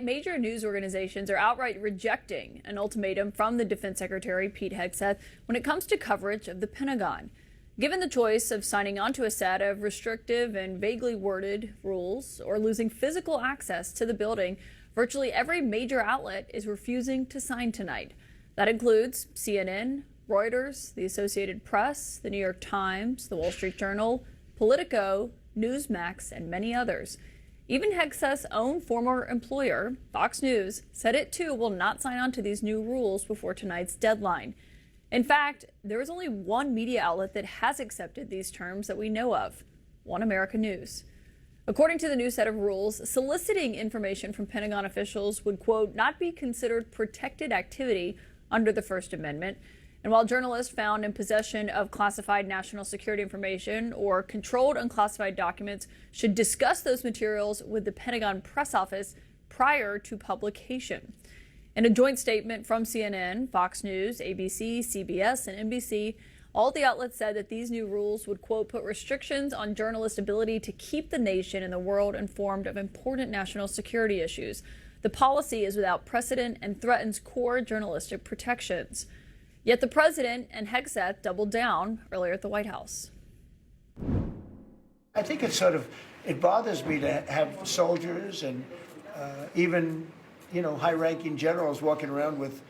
major news organizations are outright rejecting an ultimatum from the Defense Secretary, Pete Hegseth, when it comes to coverage of the Pentagon. Given the choice of signing on to a set of restrictive and vaguely worded rules or losing physical access to the building, virtually every major outlet is refusing to sign tonight. That includes CNN, Reuters, the Associated Press, the New York Times, the Wall Street Journal, Politico, Newsmax, and many others. Even Hegseth's own former employer, Fox News, said it too will not sign on to these new rules before tonight's deadline. In fact, there is only one media outlet that has accepted these terms that we know of, One America News. According to the new set of rules, soliciting information from Pentagon officials would, quote, not be considered protected activity under the First Amendment. And while journalists found in possession of classified national security information or controlled unclassified documents should discuss those materials with the Pentagon press office prior to publication. In a joint statement from CNN, Fox News, ABC, CBS, and NBC, all the outlets said that these new rules would, quote, put restrictions on journalists' ability to keep the nation and the world informed of important national security issues. The policy is without precedent and threatens core journalistic protections. Yet the president and Hegseth doubled down earlier at the White House. I think it bothers me to have soldiers and even, high-ranking generals walking around with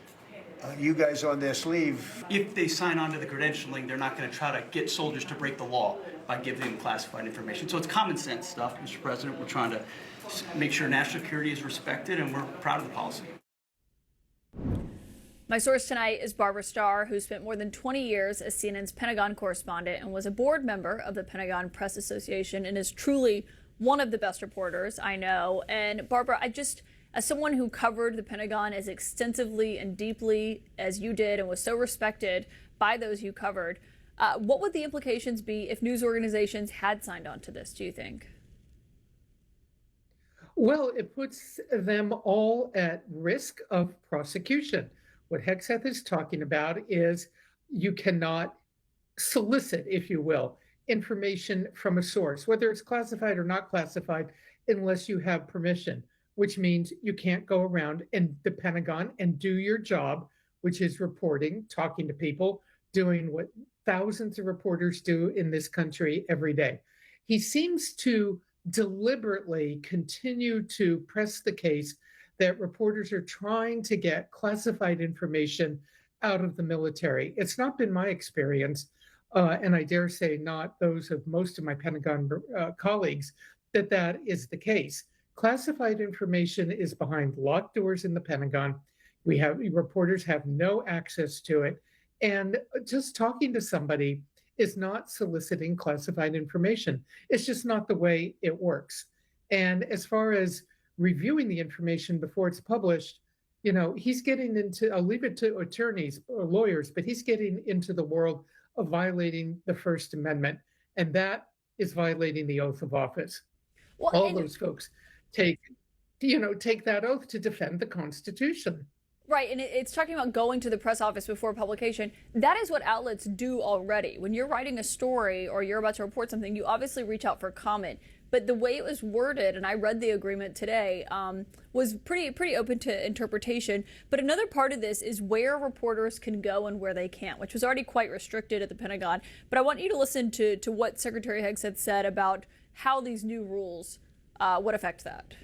you guys on their sleeve. If they sign on to the credentialing, they're not going to try to get soldiers to break the law by giving them classified information. So it's common sense stuff, Mr. President. We're trying to make sure national security is respected, and we're proud of the policy. My source tonight is Barbara Starr, who spent more than 20 years as CNN's Pentagon correspondent and was a board member of the Pentagon Press Association and is truly one of the best reporters I know. And Barbara, as someone who covered the Pentagon as extensively and deeply as you did and was so respected by those you covered, what would the implications be if news organizations had signed on to this, do you think? Well, it puts them all at risk of prosecution. What Hegseth is talking about is you cannot solicit, if you will, information from a source, whether it's classified or not classified, unless you have permission, which means you can't go around and the Pentagon and do your job, which is reporting, talking to people, doing what thousands of reporters do in this country every day. He seems to deliberately continue to press the case that reporters are trying to get classified information out of the military. It's not been my experience, and I dare say not those of most of my Pentagon colleagues, that is the case. Classified information is behind locked doors in the Pentagon. Reporters have no access to it. And just talking to somebody is not soliciting classified information. It's just not the way it works. And as far as reviewing the information before it's published, he's getting into, I'll leave it to attorneys or lawyers, but he's getting into the world of violating the First Amendment. And that is violating the oath of office. Well, all those folks take that oath to defend the Constitution. Right, and it's talking about going to the press office before publication. That is what outlets do already. When you're writing a story or you're about to report something, you obviously reach out for comment. But the way it was worded, and I read the agreement today, was pretty open to interpretation. But another part of this is where reporters can go and where they can't, which was already quite restricted at the Pentagon. But I want you to listen to what Secretary Hegseth said about how these new rules would affect that.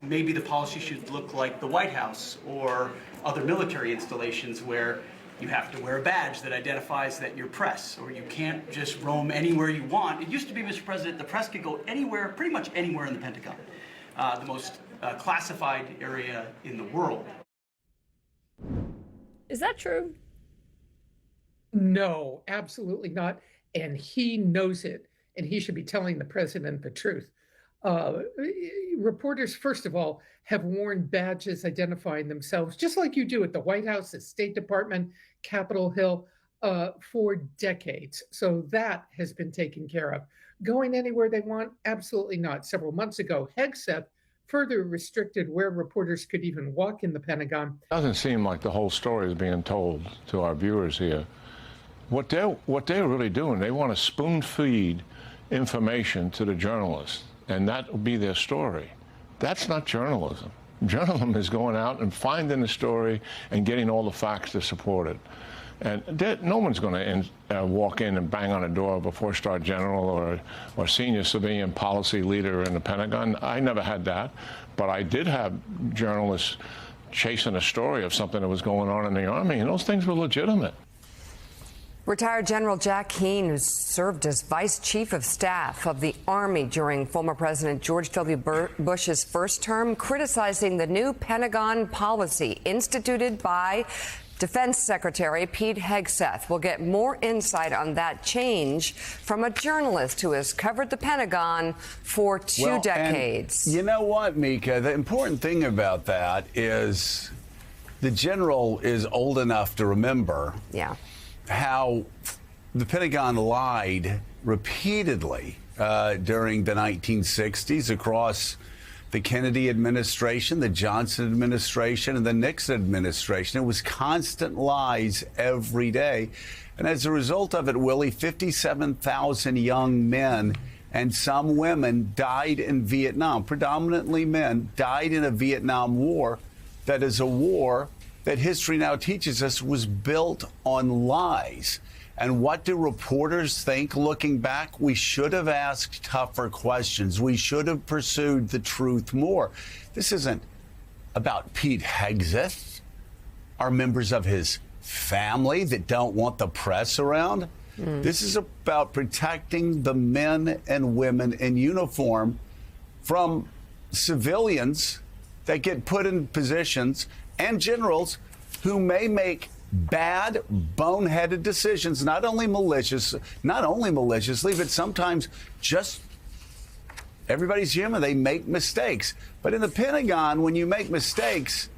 Maybe the policy should look like the White House or other military installations where you have to wear a badge that identifies that you're press, or you can't just roam anywhere you want. It used to be, Mr. President, the press could go anywhere, pretty much anywhere in the Pentagon, the most classified area in the world. Is that true? No, absolutely not. And he knows it, and he should be telling the president the truth. Reporters, first of all, have worn badges identifying themselves, just like you do at the White House, the State Department, Capitol Hill, for decades. So that has been taken care of. Going anywhere they want? Absolutely not. Several months ago, Hegseth further restricted where reporters could even walk in the Pentagon. Doesn't seem like the whole story is being told to our viewers here. What they're really doing, they want to spoon feed information to the journalists, and that will be their story. That's not journalism. Journalism is going out and finding the story and getting all the facts to support it. And no one's going to walk in and bang on a door of a four-star general or senior civilian policy leader in the Pentagon. I never had that, but I did have journalists chasing a story of something that was going on in the Army, and those things were legitimate. Retired General Jack Keane, who served as Vice Chief of Staff of the Army during former President George W. Bush's first term, criticizing the new Pentagon policy instituted by Defense Secretary Pete Hegseth. We'll get more insight on that change from a journalist who has covered the Pentagon for two decades. And you know what, Mika? The important thing about that is the general is old enough to remember how the Pentagon lied repeatedly during the 1960s across the Kennedy administration, the Johnson administration, and the Nixon administration. It was constant lies every day. And as a result of it, Willie, 57,000 young men and some women died in Vietnam. Predominantly men died in a Vietnam War that is a war that history now teaches us was built on lies. And what do reporters think looking back? We should have asked tougher questions. We should have pursued the truth more. This isn't about Pete Hegseth or members of his family that don't want the press around. This is about protecting the men and women in uniform from civilians that get put in positions and generals who may make bad, boneheaded decisions, not only maliciously, but sometimes just everybody's human. They make mistakes. But in the Pentagon, when you make mistakes,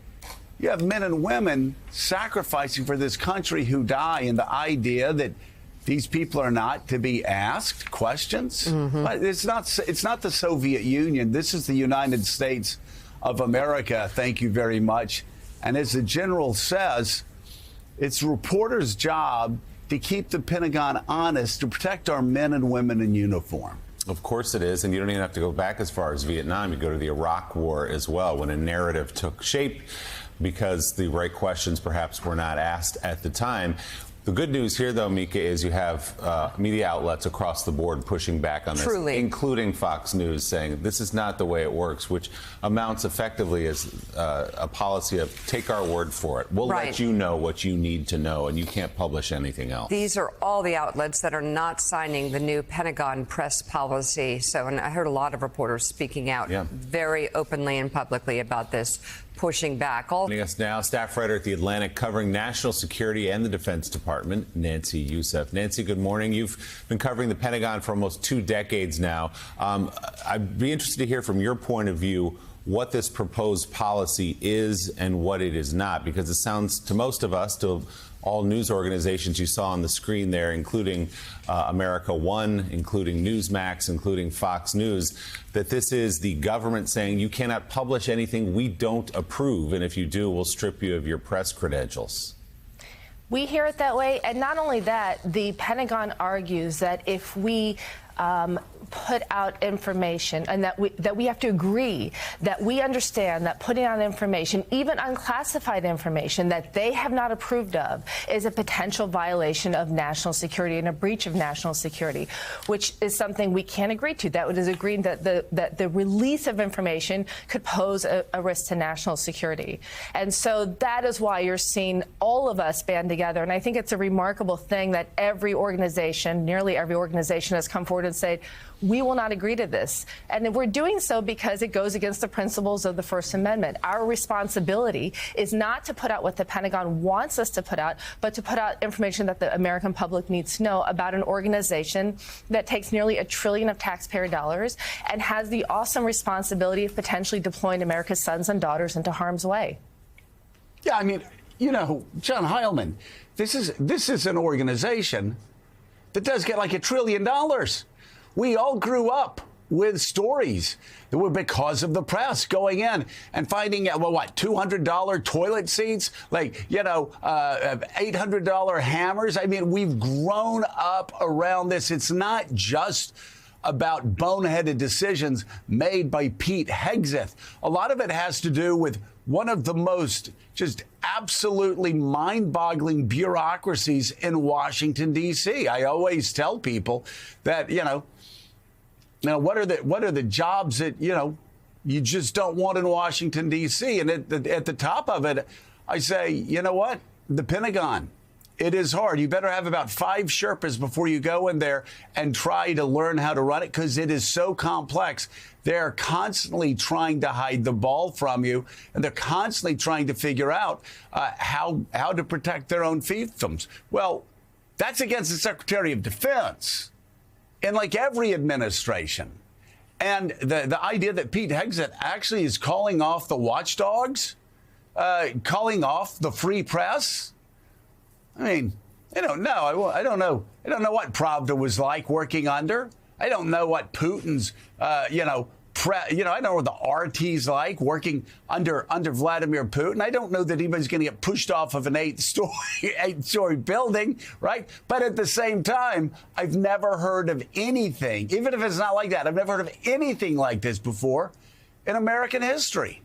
you have men and women sacrificing for this country who die, and the idea that these people are not to be asked questions. But it's not the Soviet Union. This is the United States of America. Thank you very much. And as the general says, it's reporters' job to keep the Pentagon honest, to protect our men and women in uniform. Of course it is, and you don't even have to go back as far as Vietnam. You go to the Iraq War as well, when a narrative took shape because the right questions perhaps were not asked at the time. The good news here, though, Mika, is you have media outlets across the board pushing back on this, including Fox News, saying this is not the way it works, which amounts effectively as a policy of take our word for it. We'll let you know what you need to know, and you can't publish anything else. These are all the outlets that are not signing the new Pentagon press policy. So, and I heard a lot of reporters speaking out very openly and publicly about this, pushing back. Joining us now, staff writer at The Atlantic covering national security and the Defense Department, Nancy Youssef. Nancy, good morning. You've been covering the Pentagon for almost 2 decades now. I'd be interested to hear from your point of view what this proposed policy is and what it is not, because it sounds to most of us, to all news organizations you saw on the screen there, including America One, including Newsmax, including Fox News, that this is the government saying you cannot publish anything we don't approve, and if you do, we'll strip you of your press credentials. We hear it that way, and not only that, the Pentagon argues that if we put out information, and that we have to agree that we understand that putting out information, even unclassified information that they have not approved of, is a potential violation of national security and a breach of national security, which is something we can't agree to. That is agreeing that the release of information could pose a risk to national security. And so that is why you're seeing all of us band together. And I think it's a remarkable thing that every organization, nearly every organization, has come forward and said, we will not agree to this. And we're doing so because it goes against the principles of the First Amendment. Our responsibility is not to put out what the Pentagon wants us to put out, but to put out information that the American public needs to know about an organization that takes nearly $1 trillion of taxpayer dollars and has the awesome responsibility of potentially deploying America's sons and daughters into harm's way. Yeah, I mean, you know, John Heilman, this is an organization that does get like $1 trillion. We all grew up with stories that were because of the press going in and finding out, well, what, $200 toilet seats, like, you know, $800 hammers. I mean, we've grown up around this. It's not just about boneheaded decisions made by Pete Hegseth. A lot of it has to do with one of the most just absolutely mind-boggling bureaucracies in Washington, D.C. I always tell people that, what are the jobs that, you just don't want in Washington, D.C.? And at the top of it, I say, you know what? The Pentagon. It is hard. You better have about 5 Sherpas before you go in there and try to learn how to run it, because it is so complex. They're constantly trying to hide the ball from you, and they're constantly trying to figure out how to protect their own fiefdoms. Well, that's against the Secretary of Defense in like every administration. And the idea that Pete Hegseth actually is calling off the watchdogs, calling off the free press. I mean, I don't know. I don't know. I don't know what Pravda was like working under. I don't know what Putin's, I don't know what the RT's like working under Vladimir Putin. I don't know that anybody's going to get pushed off of an 8-story building, right? But at the same time, I've never heard of anything, even if it's not like that, I've never heard of anything like this before in American history.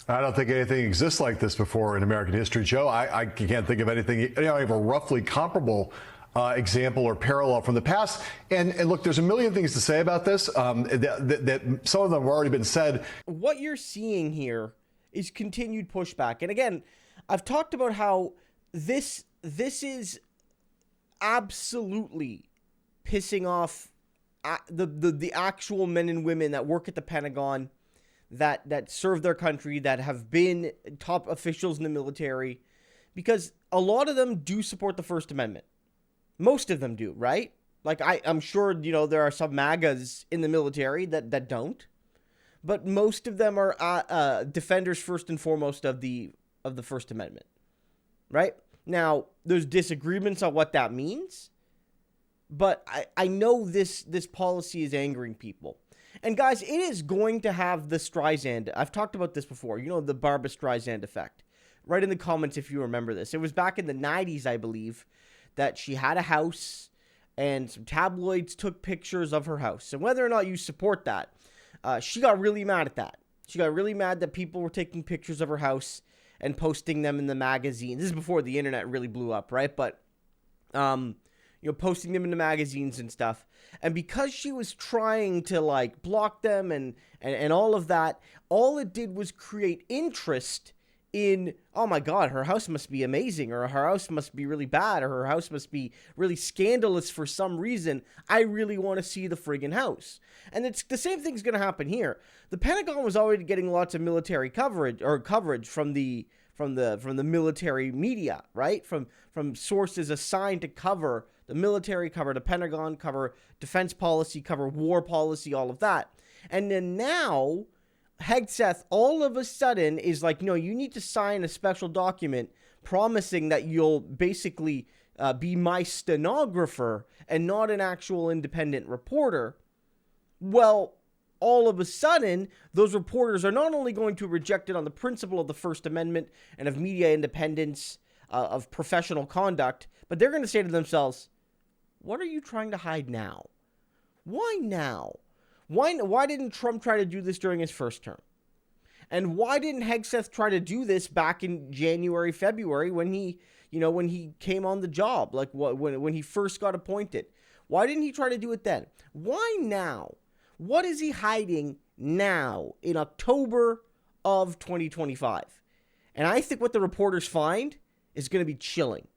I don't think anything exists like this before in American history, Joe. I can't think of anything. I have a roughly comparable example or parallel from the past. And look, there's a million things to say about this. That some of them have already been said. What you're seeing here is continued pushback. And again, I've talked about how this is absolutely pissing off the actual men and women that work at the Pentagon, that serve their country, that have been top officials in the military, because a lot of them do support the First Amendment. Most of them do, right? Like, I'm sure, there are some MAGAs in the military that don't, but most of them are defenders first and foremost of the First Amendment, right? Now, there's disagreements on what that means, but I know this policy is angering people. And guys, it is going to have the Streisand. I've talked about this before. The Barbra Streisand effect. Write in the comments if you remember this. It was back in the 90s, I believe, that she had a house and some tabloids took pictures of her house. And whether or not you support that, she got really mad at that. She got really mad that people were taking pictures of her house and posting them in the magazines. This is before the internet really blew up, right? But, posting them in the magazines and stuff. And because she was trying to block them and all of that, all it did was create interest in, oh my God, her house must be amazing, or her house must be really bad, or her house must be really scandalous for some reason. I really want to see the friggin' house. And it's the same thing's going to happen here. The Pentagon was already getting lots of military coverage from the military media, right? From sources assigned to cover the military, cover the Pentagon, cover defense policy, cover war policy, all of that. And then now, Hegseth all of a sudden is like, no, you need to sign a special document promising that you'll basically be my stenographer and not an actual independent reporter. Well, all of a sudden, those reporters are not only going to reject it on the principle of the First Amendment and of media independence, of professional conduct, but they're going to say to themselves, what are you trying to hide now? Why now? Why didn't Trump try to do this during his first term? And why didn't Hegseth try to do this back in January, February when he came on the job, when he first got appointed? Why didn't he try to do it then? Why now? What is he hiding now in October of 2025? And I think what the reporters find is going to be chilling.